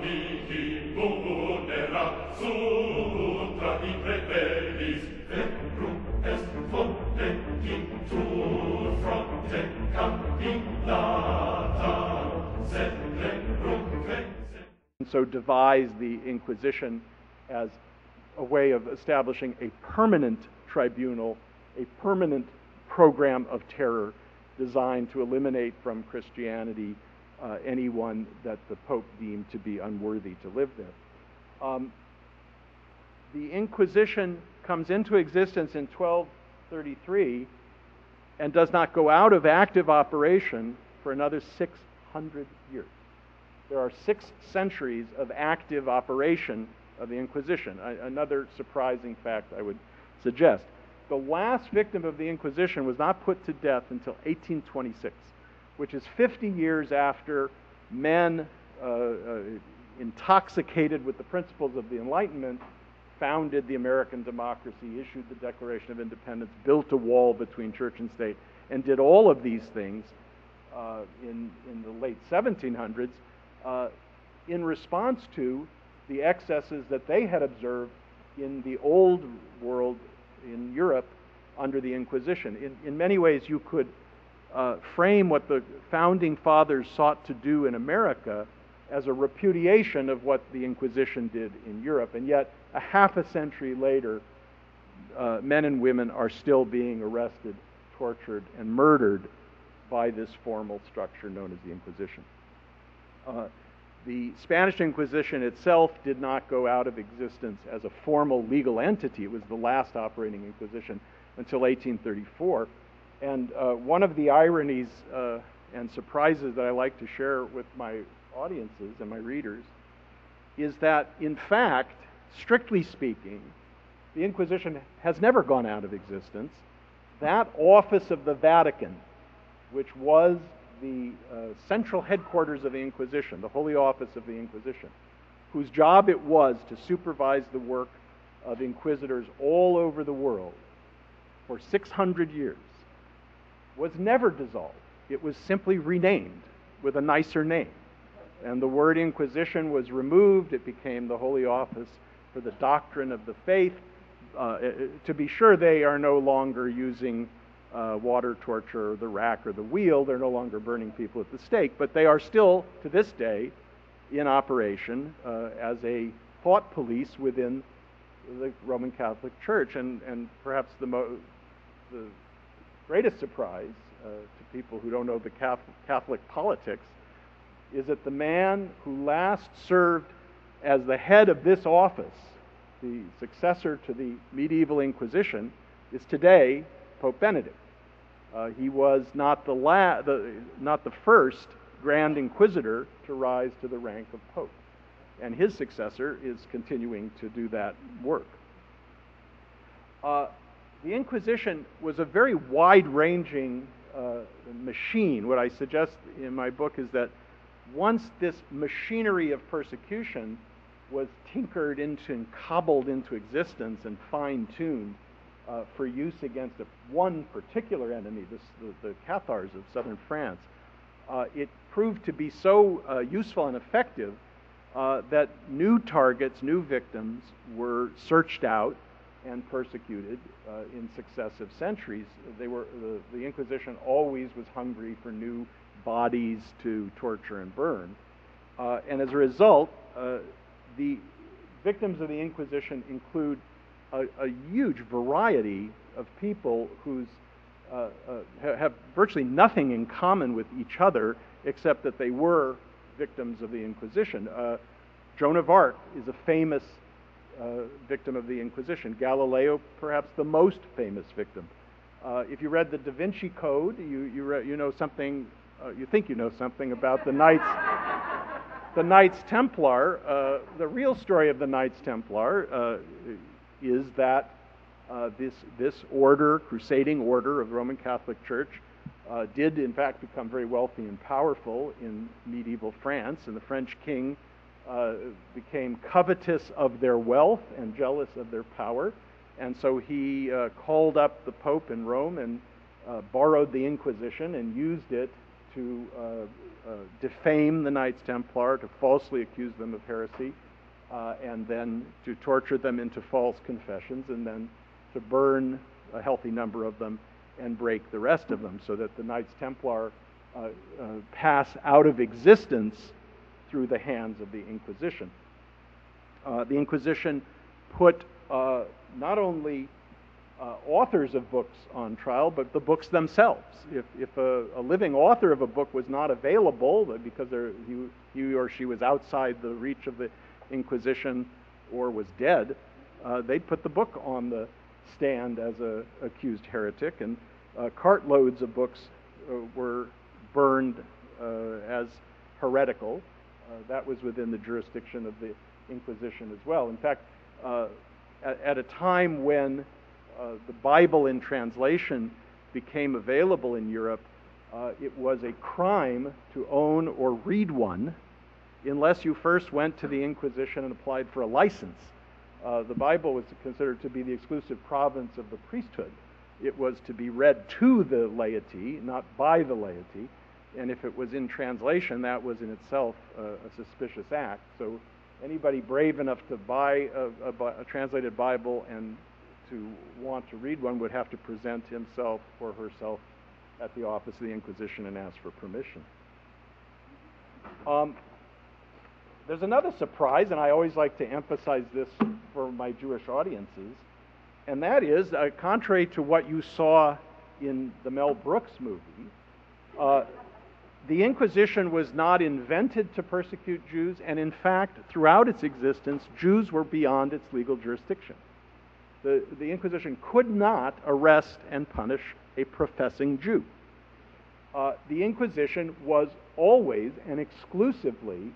mihi vulnera sutra in rebellis verum est fonte intur fronte capillata sed rerum vexem. And so devised the Inquisition as a way of establishing a permanent tribunal, a permanent program of terror designed to eliminate from Christianity anyone that the Pope deemed to be unworthy to live there. The Inquisition comes into existence in 1233 and does not go out of active operation for another 600 years. There are 6 centuries of active operation of the Inquisition. Another surprising fact I would suggest. The last victim of the Inquisition was not put to death until 1826, which is 50 years after men intoxicated with the principles of the Enlightenment founded the American democracy, issued the Declaration of Independence, built a wall between church and state, and did all of these things in the late 1700s in response to the excesses that they had observed in the old world in Europe under the Inquisition. In many ways, you could frame what the founding fathers sought to do in America as a repudiation of what the Inquisition did in Europe. And yet, a half a century later, men and women are still being arrested, tortured, and murdered by this formal structure known as the Inquisition. The Spanish Inquisition itself did not go out of existence as a formal legal entity. It was the last operating Inquisition until 1834. And one of the ironies and surprises that I like to share with my audiences and my readers is that, in fact, strictly speaking, the Inquisition has never gone out of existence. That office of the Vatican, which was the central headquarters of the Inquisition, the Holy Office of the Inquisition, whose job it was to supervise the work of inquisitors all over the world for 600 years, was never dissolved. It was simply renamed with a nicer name. And the word Inquisition was removed. It became the Holy Office for the Doctrine of the Faith. To be sure, they are no longer using water torture or the rack or the wheel. They're no longer burning people at the stake, but they are still, to this day, in operation as a thought police within the Roman Catholic Church. And perhaps the greatest surprise to people who don't know the Catholic politics is that the man who last served as the head of this office, the successor to the medieval Inquisition, is today Pope Benedict. He was not the first Grand Inquisitor to rise to the rank of Pope, and his successor is continuing to do that work. The Inquisition was a very wide-ranging machine. What I suggest in my book is that once this machinery of persecution was tinkered into and cobbled into existence and fine-tuned for use against one particular enemy, the Cathars of southern France, it proved to be so useful and effective that new targets, new victims were searched out and persecuted in successive centuries. The Inquisition always was hungry for new bodies to torture and burn. And as a result, the victims of the Inquisition include a huge variety of people who have virtually nothing in common with each other except that they were victims of the Inquisition. Joan of Arc is a famous victim of the Inquisition. Galileo, perhaps the most famous victim. If you read the Da Vinci Code, you know something. You think you know something about the Knights Templar. The real story of the Knights Templar is that this order, crusading order of the Roman Catholic Church, did in fact become very wealthy and powerful in medieval France, and the French king became covetous of their wealth and jealous of their power, and so he called up the Pope in Rome and borrowed the Inquisition and used it to defame the Knights Templar, to falsely accuse them of heresy, and then to torture them into false confessions, and then to burn a healthy number of them and break the rest of them, so that the Knights Templar pass out of existence through the hands of the Inquisition. The Inquisition put not only authors of books on trial, but the books themselves. If a living author of a book was not available because he or she was outside the reach of the Inquisition or was dead, they'd put the book on the stand as a accused heretic, and cartloads of books were burned as heretical. That was within the jurisdiction of the Inquisition as well. In fact, at a time when the Bible in translation became available in Europe, it was a crime to own or read one unless you first went to the Inquisition and applied for a license. The Bible was considered to be the exclusive province of the priesthood. It was to be read to the laity, not by the laity, and if it was in translation, that was in itself a suspicious act. So anybody brave enough to buy a translated Bible and to want to read one would have to present himself or herself at the office of the Inquisition and ask for permission. There's another surprise, and I always like to emphasize this for my Jewish audiences, and that is, contrary to what you saw in the Mel Brooks movie, the Inquisition was not invented to persecute Jews, and in fact, throughout its existence, Jews were beyond its legal jurisdiction. The Inquisition could not arrest and punish a professing Jew. The Inquisition was always and exclusively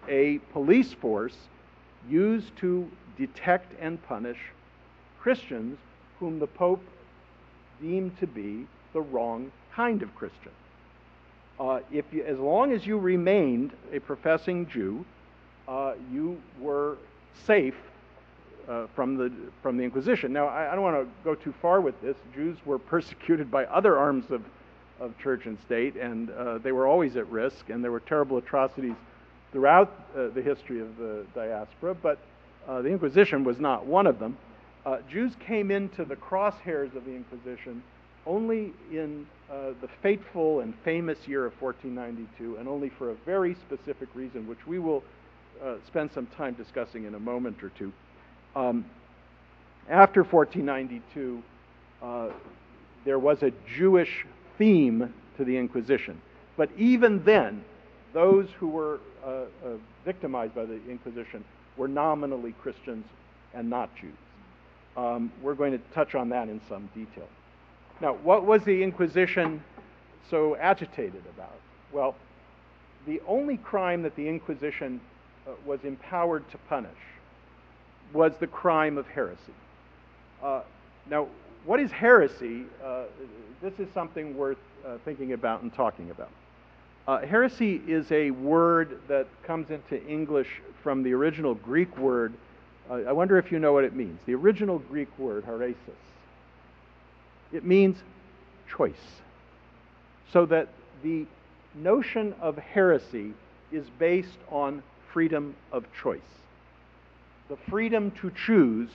a police force used to detect and punish Christians whom the Pope deemed to be the wrong kind of Christian. As long as you remained a professing Jew, you were safe from the Inquisition. Now, I don't want to go too far with this. Jews were persecuted by other arms of church and state, and they were always at risk, and there were terrible atrocities throughout the history of the diaspora, but the Inquisition was not one of them. Jews came into the crosshairs of the Inquisition only in the fateful and famous year of 1492, and only for a very specific reason, which we will spend some time discussing in a moment or two. After 1492, there was a Jewish theme to the Inquisition. But even then, those who were victimized by the Inquisition were nominally Christians and not Jews. We're going to touch on that in some detail. Now, what was the Inquisition so agitated about? Well, the only crime that the Inquisition was empowered to punish was the crime of heresy. Now, what is heresy? This is something worth thinking about and talking about. Heresy is a word that comes into English from the original Greek word. I wonder if you know what it means. The original Greek word, heresis. It means choice. So that the notion of heresy is based on freedom of choice. The freedom to choose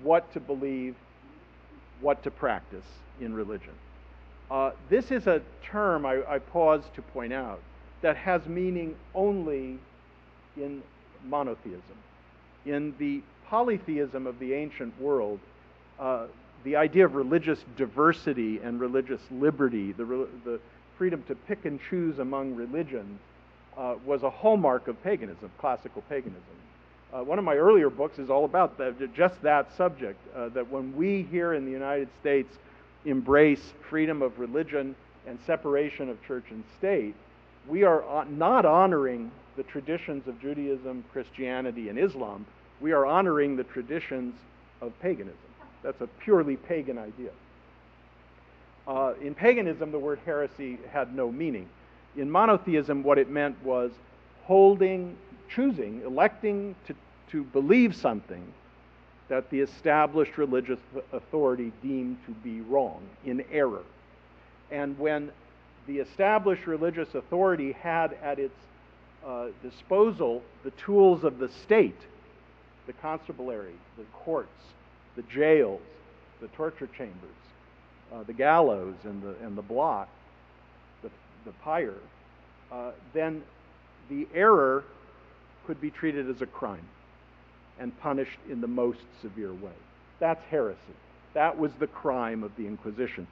what to believe, what to practice in religion. This is a term, I pause to point out, that has meaning only in monotheism. In the polytheism of the ancient world, the idea of religious diversity and religious liberty, the freedom to pick and choose among religions, was a hallmark of paganism, classical paganism. One of my earlier books is all about just that subject, that when we here in the United States embrace freedom of religion and separation of church and state, we are not honoring the traditions of Judaism, Christianity, and Islam. We are honoring the traditions of paganism. That's a purely pagan idea. In paganism, the word heresy had no meaning. In monotheism, what it meant was choosing, electing to believe something that the established religious authority deemed to be wrong, in error. And when the established religious authority had at its disposal the tools of the state, the constabulary, the courts, the jails, the torture chambers, the gallows and the block, the pyre, then the error could be treated as a crime and punished in the most severe way. That's heresy. That was the crime of the Inquisition.